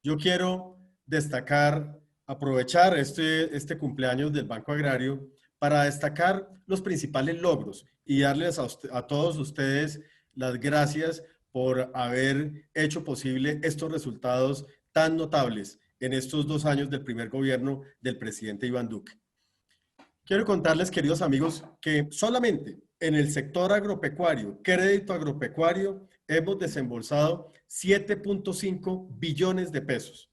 yo quiero destacar, aprovechar este cumpleaños del Banco Agrario para destacar los principales logros y darles a todos ustedes las gracias por haber hecho posible estos resultados tan notables en estos 2 años del primer gobierno del presidente Iván Duque. Quiero contarles, queridos amigos, que solamente en el sector agropecuario, crédito agropecuario, hemos desembolsado 7.5 billones de pesos,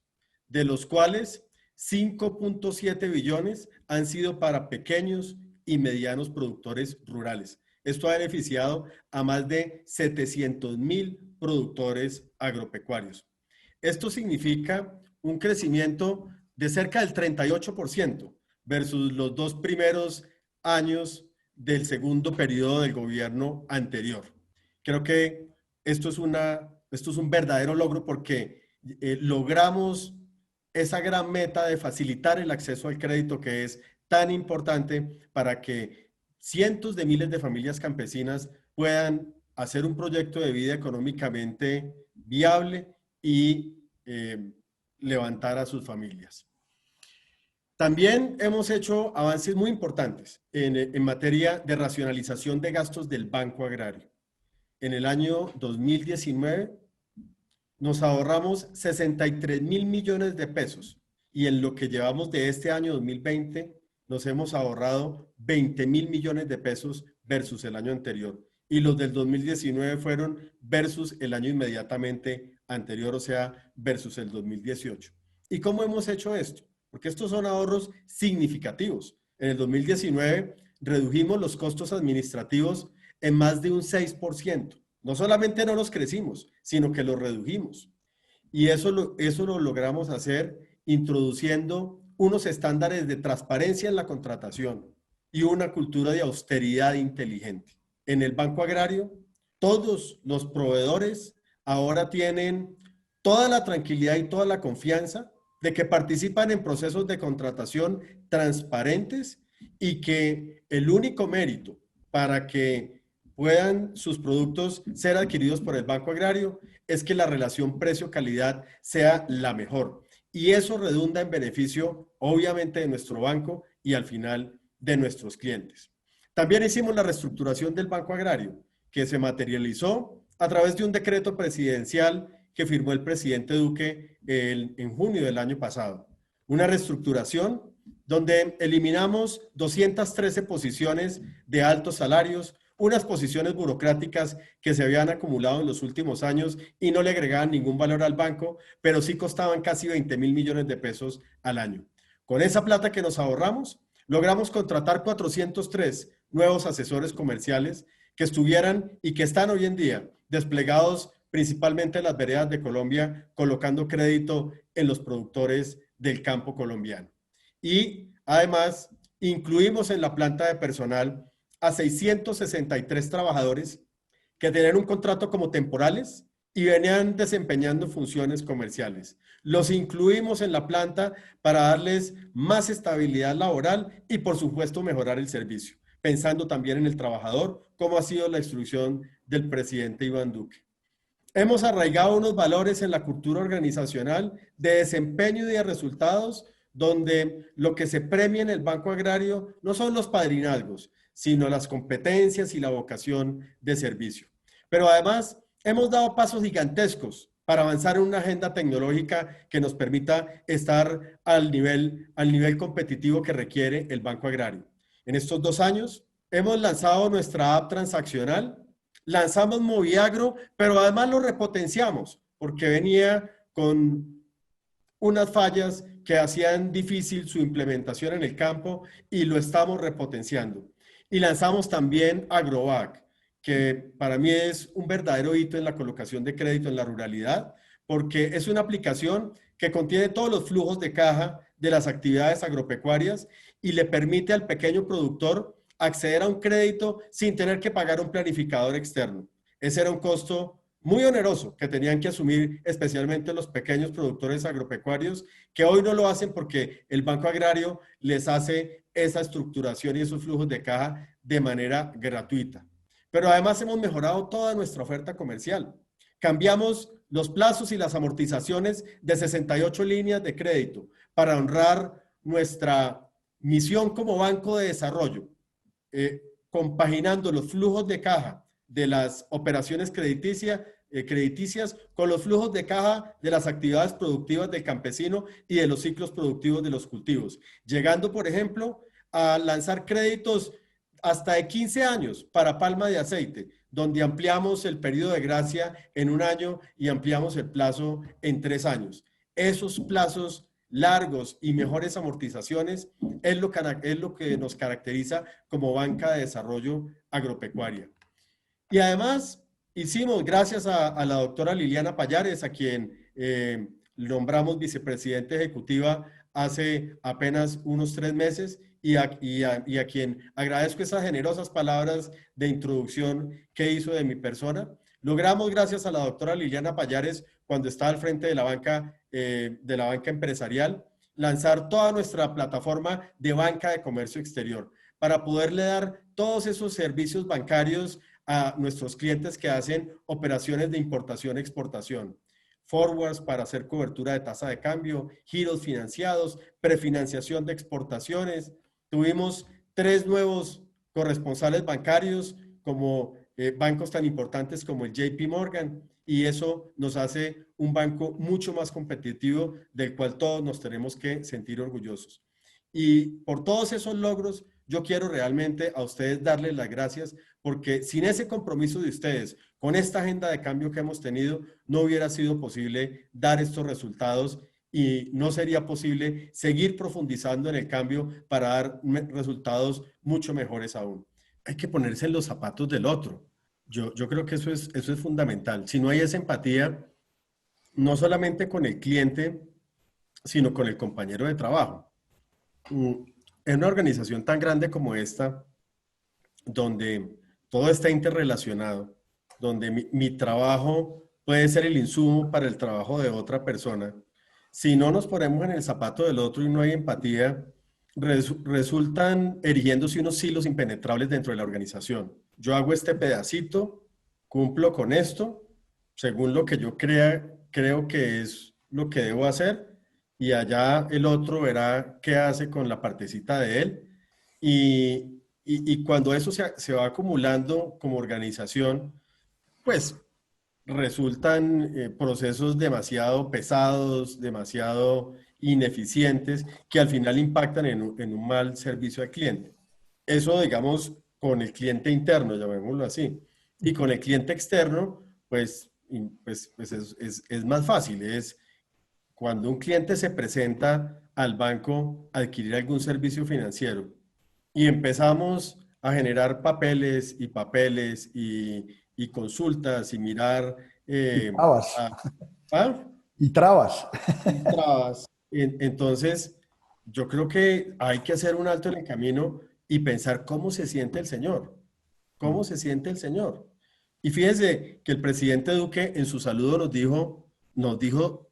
de los cuales 5.7 billones han sido para pequeños y medianos productores rurales. Esto ha beneficiado a más de 700,000 productores agropecuarios. Esto significa un crecimiento de cerca del 38% versus los 2 primeros años del segundo periodo del gobierno anterior. Creo que esto es un verdadero logro porque logramos esa gran meta de facilitar el acceso al crédito que es tan importante para que cientos de miles de familias campesinas puedan hacer un proyecto de vida económicamente viable y levantar a sus familias. También hemos hecho avances muy importantes en materia de racionalización de gastos del Banco Agrario. En el año 2019 nos ahorramos 63,000 millones de pesos y en lo que llevamos de este año 2020 nos hemos ahorrado 20,000 millones de pesos versus el año anterior. Y los del 2019 fueron versus el año inmediatamente anterior, o sea, versus el 2018. ¿Y cómo hemos hecho esto? Porque estos son ahorros significativos. En el 2019 redujimos los costos administrativos en más de un 6%. No solamente no los crecimos, sino que los redujimos. Y eso lo logramos hacer introduciendo unos estándares de transparencia en la contratación y una cultura de austeridad inteligente. En el Banco Agrario, todos los proveedores ahora tienen toda la tranquilidad y toda la confianza de que participan en procesos de contratación transparentes y que el único mérito para que puedan sus productos ser adquiridos por el Banco Agrario es que la relación precio-calidad sea la mejor. Y eso redunda en beneficio, obviamente, de nuestro banco y al final de nuestros clientes. También hicimos la reestructuración del Banco Agrario, que se materializó a través de un decreto presidencial que firmó el presidente Duque en junio del año pasado. Una reestructuración donde eliminamos 213 posiciones de altos salarios, unas posiciones burocráticas que se habían acumulado en los últimos años y no le agregaban ningún valor al banco, pero sí costaban casi 20,000 millones de pesos al año. Con esa plata que nos ahorramos, logramos contratar 403 nuevos asesores comerciales que estuvieran y que están hoy en día desplegados principalmente en las veredas de Colombia, colocando crédito en los productores del campo colombiano. Y además, incluimos en la planta de personal a 663 trabajadores que tenían un contrato como temporales y venían desempeñando funciones comerciales. Los incluimos en la planta para darles más estabilidad laboral y, por supuesto, mejorar el servicio, pensando también en el trabajador, como ha sido la instrucción del presidente Iván Duque. Hemos arraigado unos valores en la cultura organizacional de desempeño y de resultados, donde lo que se premia en el Banco Agrario no son los padrinazgos, sino las competencias y la vocación de servicio. Pero además hemos dado pasos gigantescos para avanzar en una agenda tecnológica que nos permita estar al nivel competitivo que requiere el Banco Agrario. En estos 2 años hemos lanzado nuestra app transaccional, lanzamos Moviagro, pero además lo repotenciamos porque venía con unas fallas que hacían difícil su implementación en el campo y lo estamos repotenciando. Y lanzamos también Agrobac, que para mí es un verdadero hito en la colocación de crédito en la ruralidad, porque es una aplicación que contiene todos los flujos de caja de las actividades agropecuarias y le permite al pequeño productor acceder a un crédito sin tener que pagar un planificador externo. Ese era un costo muy oneroso que tenían que asumir especialmente los pequeños productores agropecuarios, que hoy no lo hacen porque el Banco Agrario les hace esa estructuración y esos flujos de caja de manera gratuita. Pero además hemos mejorado toda nuestra oferta comercial. Cambiamos los plazos y las amortizaciones de 68 líneas de crédito para honrar nuestra misión como banco de desarrollo, compaginando los flujos de caja de las operaciones crediticias con los flujos de caja de las actividades productivas del campesino y de los ciclos productivos de los cultivos, llegando, por ejemplo, a lanzar créditos hasta de 15 años para palma de aceite, donde ampliamos el periodo de gracia en 1 año y ampliamos el plazo en 3 años. Esos plazos largos y mejores amortizaciones es lo que nos caracteriza como banca de desarrollo agropecuaria. Y además hicimos, gracias a la doctora Liliana Payares, a quien nombramos vicepresidenta ejecutiva hace apenas unos 3 meses, y a quien agradezco esas generosas palabras de introducción que hizo de mi persona. Logramos, gracias a la doctora Liliana Payares, cuando estaba al frente de la banca empresarial, lanzar toda nuestra plataforma de banca de comercio exterior para poderle dar todos esos servicios bancarios a nuestros clientes que hacen operaciones de importación-exportación. Forwards para hacer cobertura de tasa de cambio, giros financiados, prefinanciación de exportaciones. Tuvimos 3 nuevos corresponsales bancarios como bancos tan importantes como el JP Morgan, y eso nos hace un banco mucho más competitivo del cual todos nos tenemos que sentir orgullosos. Y por todos esos logros, yo quiero realmente a ustedes darles las gracias, porque sin ese compromiso de ustedes, con esta agenda de cambio que hemos tenido, no hubiera sido posible dar estos resultados y no sería posible seguir profundizando en el cambio para dar resultados mucho mejores aún. Hay que ponerse en los zapatos del otro. Yo creo que eso es fundamental. Si no hay esa empatía, no solamente con el cliente, sino con el compañero de trabajo. En una organización tan grande como esta, donde todo está interrelacionado, donde mi trabajo puede ser el insumo para el trabajo de otra persona, si no nos ponemos en el zapato del otro y no hay empatía, resultan erigiéndose unos hilos impenetrables dentro de la organización. Yo hago este pedacito, cumplo con esto, según lo que yo creo que es lo que debo hacer, y allá el otro verá qué hace con la partecita de él. Y cuando eso se va acumulando como organización, pues resultan procesos demasiado pesados, demasiado ineficientes, que al final impactan en un mal servicio al cliente. Eso, digamos, con el cliente interno, llamémoslo así. Y con el cliente externo, pues es más fácil. Es cuando un cliente se presenta al banco a adquirir algún servicio financiero y empezamos a generar papeles y consultas y mirar Y trabas. a, ¿ah? Y trabas. Y trabas. Entonces, yo creo que hay que hacer un alto en el camino y pensar cómo se siente el señor, cómo se siente el señor. Y fíjese que el presidente Duque en su saludo nos dijo,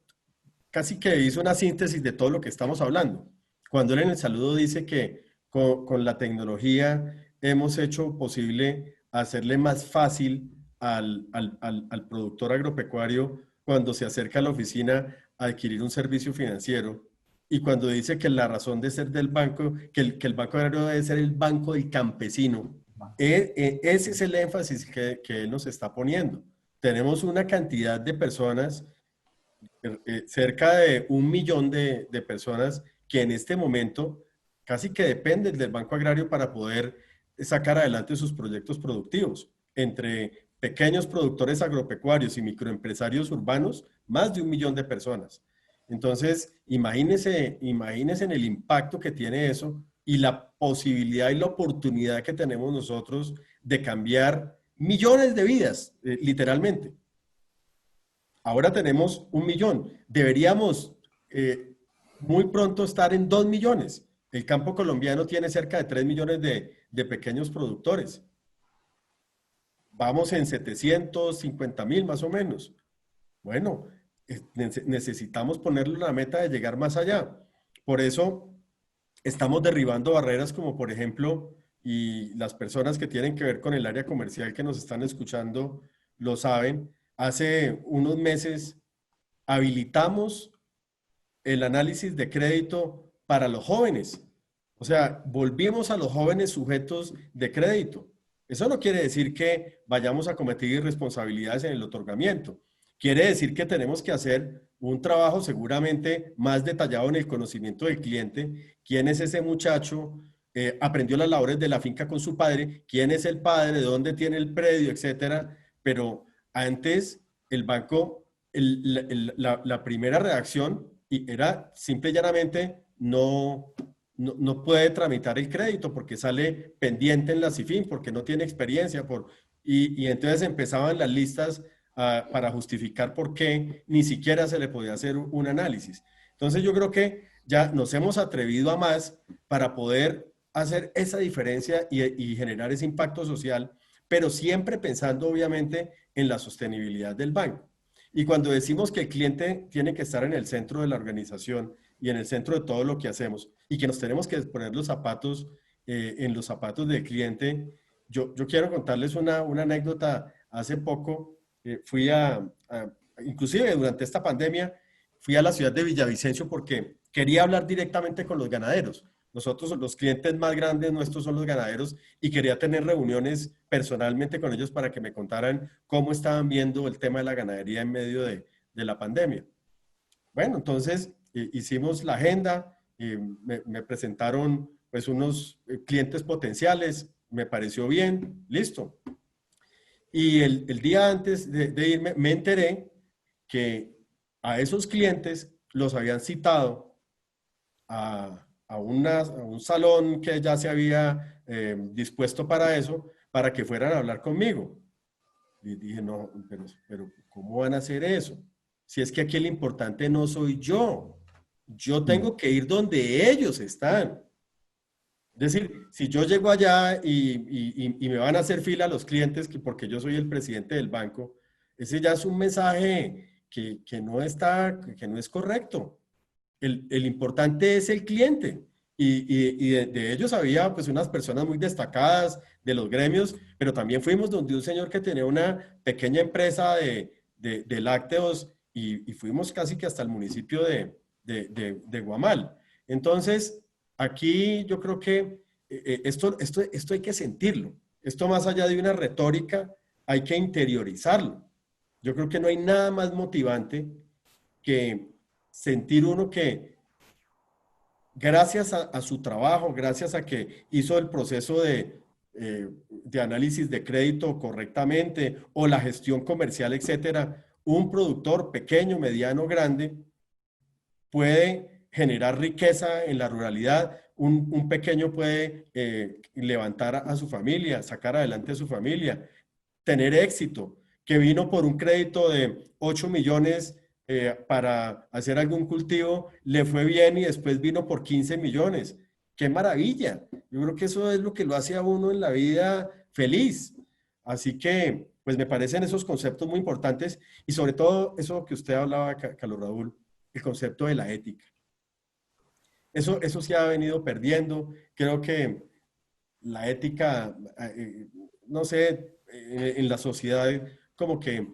casi que hizo una síntesis de todo lo que estamos hablando. Cuando él en el saludo dice que con la tecnología hemos hecho posible hacerle más fácil al productor agropecuario cuando se acerca a la oficina a adquirir un servicio financiero, y cuando dice que la razón de ser del banco, que el banco agrario debe ser el banco del campesino, ese es el énfasis que él nos está poniendo. Tenemos una cantidad de personas, cerca de 1 millón de personas que en este momento casi que dependen del Banco Agrario para poder sacar adelante sus proyectos productivos. Entre pequeños productores agropecuarios y microempresarios urbanos, más de 1 millón de personas. Entonces, imagínense en el impacto que tiene eso y la posibilidad y la oportunidad que tenemos nosotros de cambiar millones de vidas, literalmente. Ahora tenemos 1 millón. Deberíamos muy pronto estar en 2 millones. El campo colombiano tiene cerca de 3 millones de pequeños productores. Vamos en 750.000 más o menos. Bueno, necesitamos ponerle una meta de llegar más allá. Por eso estamos derribando barreras como, por ejemplo, y las personas que tienen que ver con el área comercial que nos están escuchando lo saben, hace unos meses habilitamos el análisis de crédito para los jóvenes. O sea, volvimos a los jóvenes sujetos de crédito. Eso no quiere decir que vayamos a cometer irresponsabilidades en el otorgamiento. Quiere decir que tenemos que hacer un trabajo seguramente más detallado en el conocimiento del cliente. ¿Quién es ese muchacho? Aprendió las labores de la finca con su padre. ¿Quién es el padre? ¿De dónde tiene el predio? Etcétera. Pero antes el banco, la primera reacción era simple y llanamente no puede tramitar el crédito porque sale pendiente en la CIFIN, porque no tiene experiencia, y entonces empezaban las listas para justificar por qué ni siquiera se le podía hacer un análisis. Entonces yo creo que ya nos hemos atrevido a más para poder hacer esa diferencia y generar ese impacto social, pero siempre pensando obviamente en la sostenibilidad del banco. Y cuando decimos que el cliente tiene que estar en el centro de la organización y en el centro de todo lo que hacemos y que nos tenemos que poner los zapatos en los zapatos del cliente, yo quiero contarles una anécdota. Hace poco fui inclusive durante esta pandemia, fui a la ciudad de Villavicencio porque quería hablar directamente con los ganaderos. Nosotros, los clientes más grandes nuestros son los ganaderos y quería tener reuniones personalmente con ellos para que me contaran cómo estaban viendo el tema de la ganadería en medio de la pandemia. Bueno, entonces hicimos la agenda, me presentaron pues unos clientes potenciales, me pareció bien, listo. Y el día antes de irme me enteré que a esos clientes los habían citado a un salón que ya se había dispuesto para eso, para que fueran a hablar conmigo. Y dije, no, pero ¿cómo van a hacer eso? Si es que aquí el importante no soy yo Mm. tengo que ir donde ellos están. Es decir, si yo llego allá y me van a hacer fila los clientes porque yo soy el presidente del banco, ese ya es un mensaje que no está, que no es correcto. El importante es el cliente. Y de ellos había pues unas personas muy destacadas de los gremios, pero también fuimos donde un señor que tenía una pequeña empresa de lácteos y fuimos casi que hasta el municipio de Guamal. Entonces, aquí yo creo que esto hay que sentirlo. Esto más allá de una retórica, hay que interiorizarlo. Yo creo que no hay nada más motivante que sentir uno que gracias a su trabajo, gracias a que hizo el proceso de análisis de crédito correctamente o la gestión comercial, etcétera, un productor pequeño, mediano, grande puede generar riqueza en la ruralidad, un pequeño puede levantar a su familia, sacar adelante a su familia, tener éxito, que vino por un crédito de 8 millones para hacer algún cultivo, le fue bien y después vino por 15 millones. ¡Qué maravilla! Yo creo que eso es lo que lo hace a uno en la vida feliz. Así que, pues me parecen esos conceptos muy importantes y sobre todo eso que usted hablaba, Carlos Raúl, el concepto de la ética. Eso se ha venido perdiendo. Creo que la ética, no sé, en la sociedad como que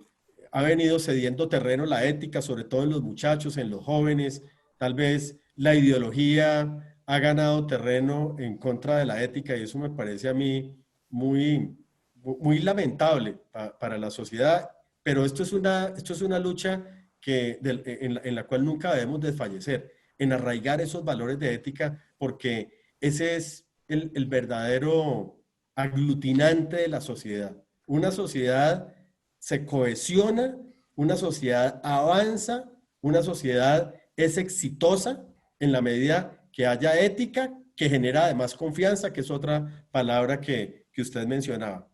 ha venido cediendo terreno la ética, sobre todo en los muchachos, en los jóvenes. Tal vez la ideología ha ganado terreno en contra de la ética y eso me parece a mí muy, muy lamentable para la sociedad. Pero esto es una lucha en la cual nunca debemos desfallecer, en arraigar esos valores de ética, porque ese es el verdadero aglutinante de la sociedad. Una sociedad se cohesiona, una sociedad avanza, una sociedad es exitosa en la medida que haya ética, que genera además confianza, que es otra palabra que usted mencionaba.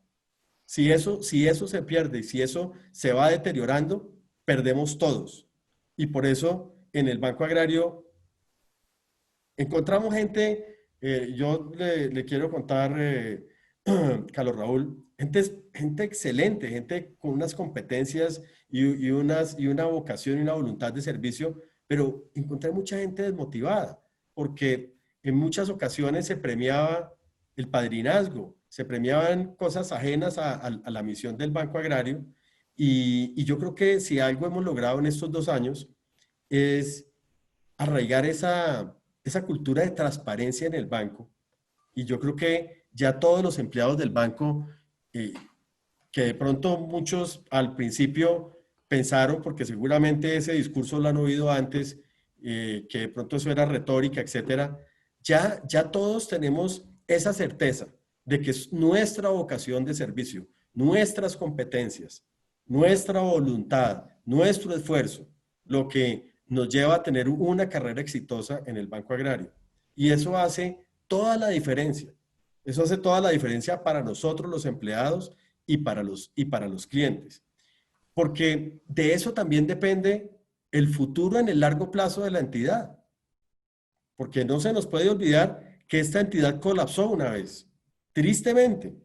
Si eso se pierde y si eso se va deteriorando, perdemos todos. Y por eso en el Banco Agrario encontramos gente, yo le quiero contar, Carlos Raúl, gente excelente, gente con unas competencias y una vocación y una voluntad de servicio, pero encontré mucha gente desmotivada, porque en muchas ocasiones se premiaba el padrinazgo, se premiaban cosas ajenas a la misión del Banco Agrario, Y yo creo que si algo hemos logrado en estos 2 años es arraigar esa cultura de transparencia en el banco. Y yo creo que ya todos los empleados del banco, eh, que de pronto muchos al principio pensaron, porque seguramente ese discurso lo han oído antes, que de pronto eso era retórica, etcétera, ya todos tenemos esa certeza de que es nuestra vocación de servicio, nuestras competencias, nuestra voluntad, nuestro esfuerzo, lo que nos lleva a tener una carrera exitosa en el Banco Agrario. Y eso hace toda la diferencia. Eso hace toda la diferencia para nosotros los empleados y para los clientes. Porque de eso también depende el futuro en el largo plazo de la entidad. Porque no se nos puede olvidar que esta entidad colapsó una vez, tristemente,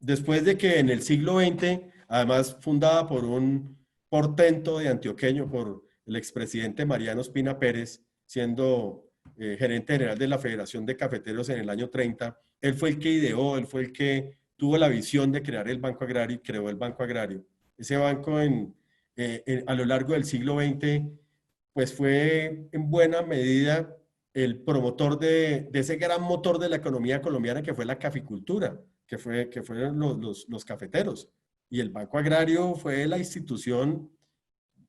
después de que en el siglo XX, además fundada por un portento de antioqueño, por el expresidente Mariano Espina Pérez, siendo gerente general de la Federación de Cafeteros en el año 30, él fue el que ideó, él fue el que tuvo la visión de crear el Banco Agrario y creó el Banco Agrario. Ese banco a lo largo del siglo XX, pues fue en buena medida el promotor de ese gran motor de la economía colombiana que fue la caficultura, que fueron los cafeteros. Y el Banco Agrario fue la institución,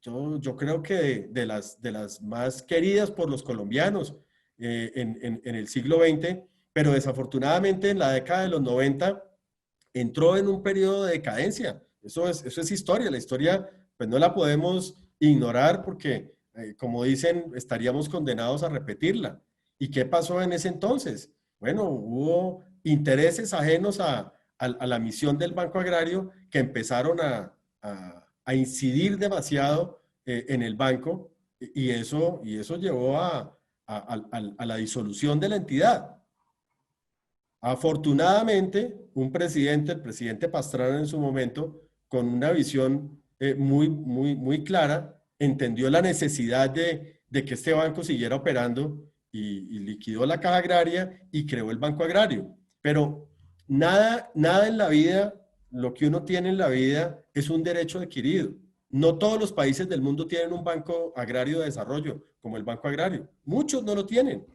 yo creo que de las más queridas por los colombianos en el siglo XX, pero desafortunadamente en la década de los 90 entró en un periodo de decadencia. Eso es historia. La historia pues no la podemos ignorar porque, como dicen, estaríamos condenados a repetirla. ¿Y qué pasó en ese entonces? Bueno, hubo intereses ajenos a la misión del Banco Agrario que empezaron a incidir demasiado en el banco y eso llevó a la disolución de la entidad. Afortunadamente, un presidente, el presidente Pastrana en su momento, con una visión muy clara, entendió la necesidad de que este banco siguiera operando y liquidó la caja agraria y creó el Banco Agrario. Pero nada en la vida, lo que uno tiene en la vida es un derecho adquirido. No todos los países del mundo tienen un banco agrario de desarrollo como el Banco Agrario. Muchos no lo tienen.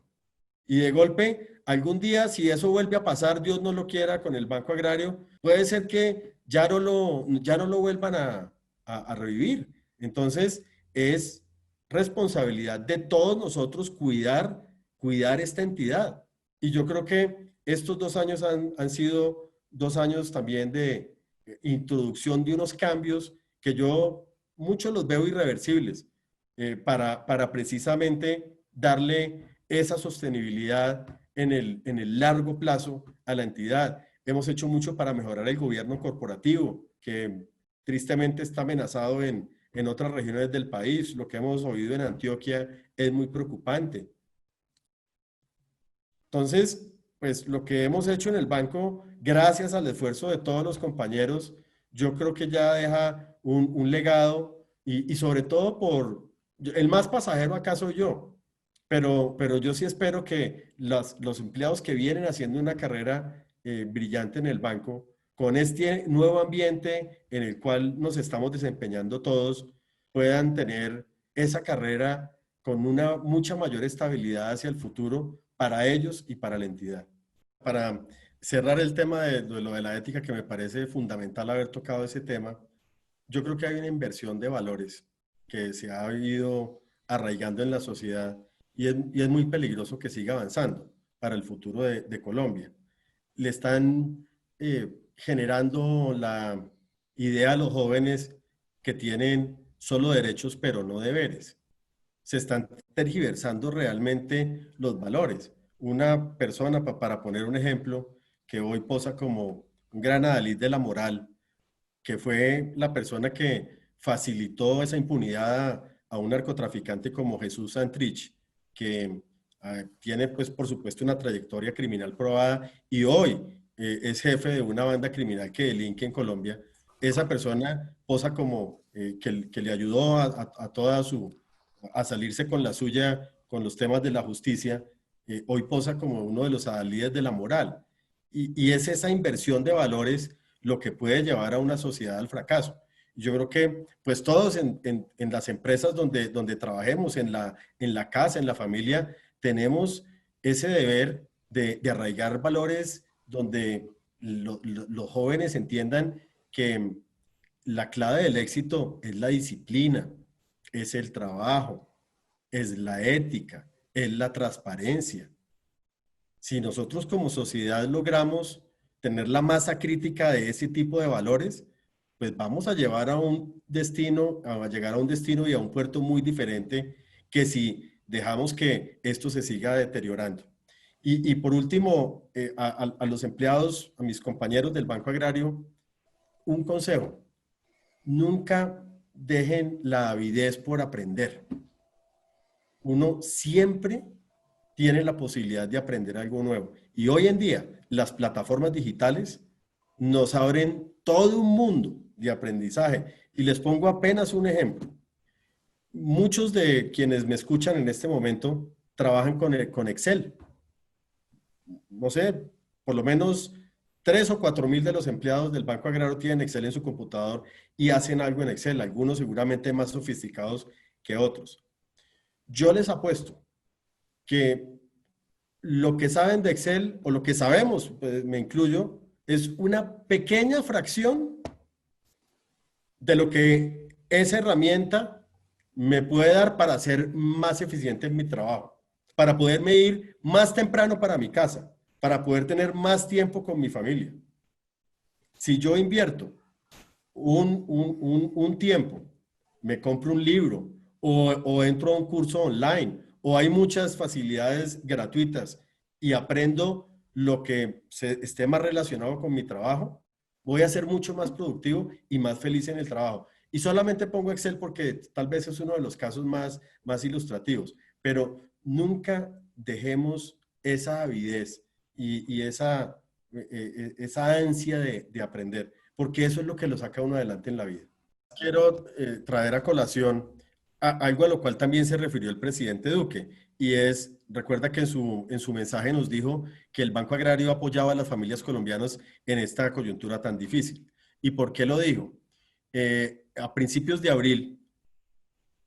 Y de golpe, algún día, si eso vuelve a pasar, Dios no lo quiera, con el Banco Agrario, puede ser que ya no lo vuelvan a revivir. Entonces, es responsabilidad de todos nosotros cuidar esta entidad. Y yo creo que estos 2 años han sido 2 años también de introducción de unos cambios que yo muchos los veo irreversibles, para precisamente darle esa sostenibilidad en el largo plazo a la entidad. Hemos hecho mucho para mejorar el gobierno corporativo, que tristemente está amenazado en otras regiones del país. Lo que hemos oído en Antioquia es muy preocupante. Entonces, pues lo que hemos hecho en el banco, gracias al esfuerzo de todos los compañeros, yo creo que ya deja un legado y sobre todo el más pasajero acá soy yo, pero yo sí espero que los empleados que vienen haciendo una carrera brillante en el banco, con este nuevo ambiente en el cual nos estamos desempeñando todos, puedan tener esa carrera con una mucha mayor estabilidad hacia el futuro para ellos y para la entidad. Para cerrar el tema de lo de la ética, que me parece fundamental haber tocado ese tema, yo creo que hay una inversión de valores que se ha ido arraigando en la sociedad y es muy peligroso que siga avanzando para el futuro de Colombia. Le están generando la idea a los jóvenes que tienen solo derechos pero no deberes. Se están tergiversando realmente los valores. Una persona, para poner un ejemplo, que hoy posa como un gran adalid de la moral, que fue la persona que facilitó esa impunidad a un narcotraficante como Jesús Santrich, que tiene, pues, por supuesto, una trayectoria criminal probada y hoy es jefe de una banda criminal que delinque en Colombia. Esa persona posa como que le ayudó a salirse con la suya con los temas de la justicia, hoy posa como uno de los adalides de la moral. Y es esa inversión de valores lo que puede llevar a una sociedad al fracaso. Yo creo que pues todos en las empresas donde trabajemos, en la casa, en la familia, tenemos ese deber de arraigar valores donde los jóvenes entiendan que la clave del éxito es la disciplina, es el trabajo, es la ética, es la transparencia. Si nosotros como sociedad logramos tener la masa crítica de ese tipo de valores, pues vamos a llevar a un destino, a llegar a un destino y a un puerto muy diferente que si dejamos que esto se siga deteriorando. Y por último, a los empleados, a mis compañeros del Banco Agrario, un consejo: nunca dejen la avidez por aprender. Uno siempre tiene la posibilidad de aprender algo nuevo. Y hoy en día, las plataformas digitales nos abren todo un mundo de aprendizaje. Y les pongo apenas un ejemplo. Muchos de quienes me escuchan en este momento trabajan con Excel. No sé, por lo menos 3 o 4 mil de los empleados del Banco Agrario tienen Excel en su computador y hacen algo en Excel, algunos seguramente más sofisticados que otros. Yo les apuesto que lo que saben de Excel o lo que sabemos, pues me incluyo, es una pequeña fracción de lo que esa herramienta me puede dar para ser más eficiente en mi trabajo, para poderme ir más temprano para mi casa, para poder tener más tiempo con mi familia. Si yo invierto un tiempo, me compro un libro o entro a un curso online o hay muchas facilidades gratuitas y aprendo lo que esté más relacionado con mi trabajo, voy a ser mucho más productivo y más feliz en el trabajo. Y solamente pongo Excel porque tal vez es uno de los casos más ilustrativos, pero nunca dejemos esa avidez y esa ansia de aprender, porque eso es lo que lo saca uno adelante en la vida. Quiero traer a colación algo a lo cual también se refirió el presidente Duque, y es, recuerda que en su mensaje nos dijo que el Banco Agrario apoyaba a las familias colombianas en esta coyuntura tan difícil. ¿Y por qué lo dijo? A principios de abril,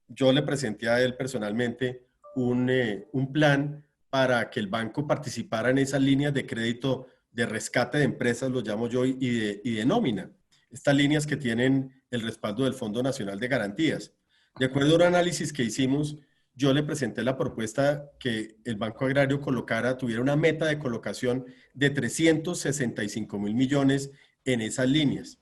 yo le presenté a él personalmente un plan para que el banco participara en esas líneas de crédito de rescate de empresas, lo llamo yo, y de nómina. Estas líneas que tienen el respaldo del Fondo Nacional de Garantías. De acuerdo a un análisis que hicimos, yo le presenté la propuesta que el Banco Agrario tuviera una meta de colocación de 365.000 millones en esas líneas.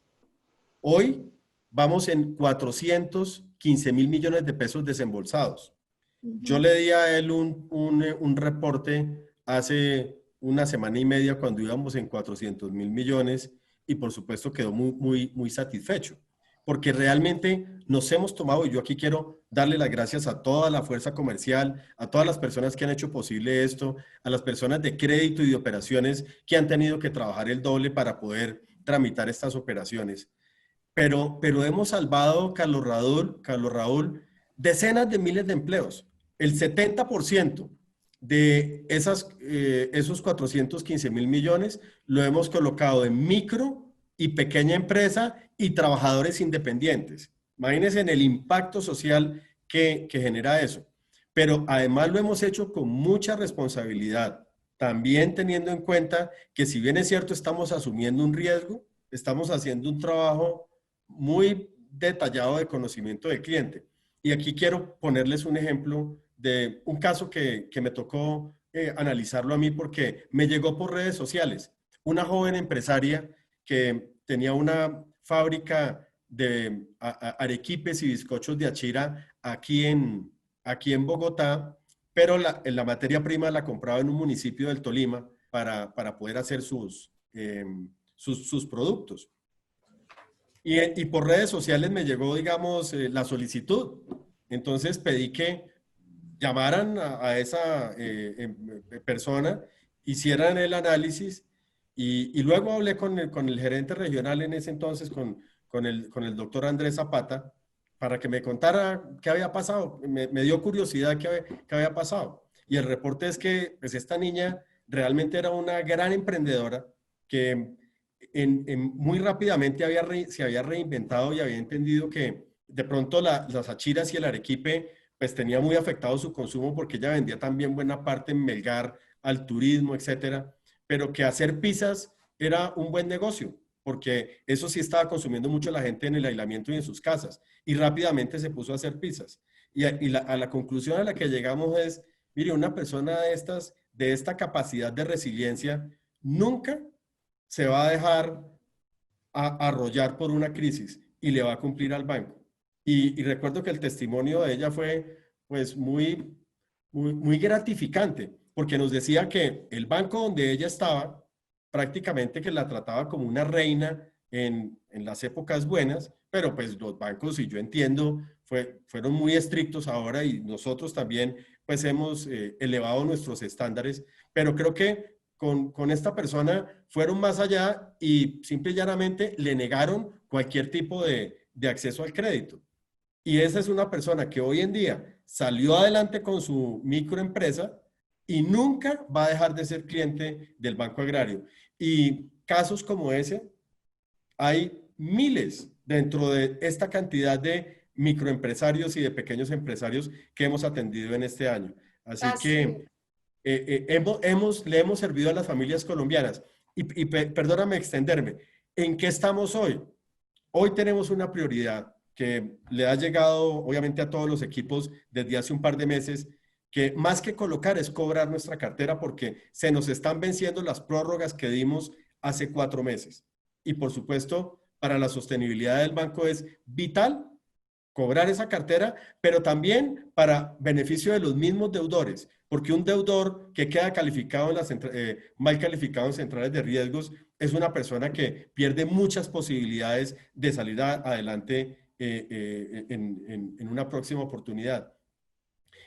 Hoy vamos en 415.000 millones de pesos desembolsados. Yo le di a él un reporte hace una semana y media cuando íbamos en 400.000 millones y por supuesto quedó muy satisfecho, porque realmente nos hemos tomado, y yo aquí quiero darle las gracias a toda la fuerza comercial, a todas las personas que han hecho posible esto, a las personas de crédito y de operaciones que han tenido que trabajar el doble para poder tramitar estas operaciones. Pero hemos salvado, Carlos Raúl, decenas de miles de empleos. El 70% de esos 415.000 millones lo hemos colocado en micro y pequeña empresa y trabajadores independientes. Imagínense en el impacto social que genera eso. Pero además lo hemos hecho con mucha responsabilidad, también teniendo en cuenta que si bien es cierto estamos asumiendo un riesgo, estamos haciendo un trabajo muy detallado de conocimiento del cliente. Y aquí quiero ponerles un ejemplo de un caso que me tocó analizarlo a mí porque me llegó por redes sociales. Una joven empresaria que tenía una fábrica de arequipes y bizcochos de achira aquí en Bogotá, pero la materia prima la compraba en un municipio del Tolima para poder hacer sus productos. Y por redes sociales me llegó, digamos, la solicitud. Entonces pedí que llamaran a esa persona, hicieran el análisis y luego hablé con el gerente regional en ese entonces, con el doctor Andrés Zapata, para que me contara qué había pasado. Me dio curiosidad qué había pasado. Y el reporte es que pues, esta niña realmente era una gran emprendedora que muy rápidamente se había reinventado y había entendido que de pronto las achiras y el arequipe pues tenía muy afectado su consumo porque ella vendía también buena parte en Melgar al turismo, etcétera, pero que hacer pizzas era un buen negocio porque eso sí estaba consumiendo mucho la gente en el aislamiento y en sus casas y rápidamente se puso a hacer pizzas. A la conclusión a la que llegamos es, mire, una persona de esta capacidad de resiliencia, nunca se va a dejar arrollar por una crisis y le va a cumplir al banco. Y recuerdo que el testimonio de ella fue pues muy gratificante, porque nos decía que el banco donde ella estaba, prácticamente que la trataba como una reina en las épocas buenas, pero pues los bancos, y yo entiendo, fueron muy estrictos ahora y nosotros también pues hemos elevado nuestros estándares, pero creo que con esta persona fueron más allá y simple y llanamente le negaron cualquier tipo de acceso al crédito. Y esa es una persona que hoy en día salió adelante con su microempresa y nunca va a dejar de ser cliente del Banco Agrario. Y casos como ese hay miles dentro de esta cantidad de microempresarios y de pequeños empresarios que hemos atendido en este año. Así Así. que le hemos servido a las familias colombianas. Perdóname extenderme, ¿en qué estamos hoy? Hoy tenemos una prioridad que le ha llegado obviamente a todos los equipos desde hace un par de meses, que más que colocar es cobrar nuestra cartera porque se nos están venciendo las prórrogas que dimos hace 4 meses. Y por supuesto, para la sostenibilidad del banco es vital cobrar esa cartera, pero también para beneficio de los mismos deudores, porque un deudor que queda calificado mal calificado en centrales de riesgos es una persona que pierde muchas posibilidades de salir adelante en una próxima oportunidad.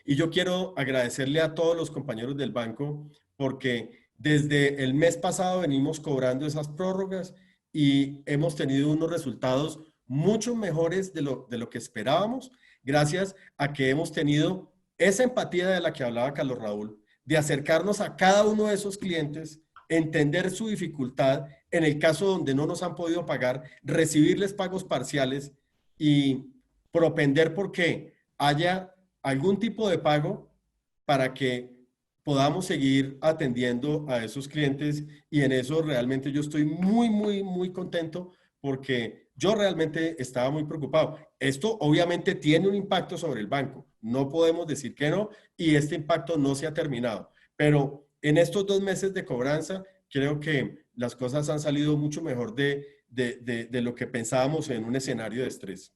Y yo quiero agradecerle a todos los compañeros del banco porque desde el mes pasado venimos cobrando esas prórrogas y hemos tenido unos resultados mucho mejores de lo que esperábamos, gracias a que hemos tenido esa empatía de la que hablaba Carlos Raúl, de acercarnos a cada uno de esos clientes, entender su dificultad, en el caso donde no nos han podido pagar, recibirles pagos parciales y propender porque haya algún tipo de pago para que podamos seguir atendiendo a esos clientes y en eso realmente yo estoy muy contento porque yo realmente estaba muy preocupado. Esto obviamente tiene un impacto sobre el banco, no podemos decir que no y este impacto no se ha terminado, pero en estos 2 meses de cobranza creo que las cosas han salido mucho mejor de lo que pensábamos en un escenario de estrés.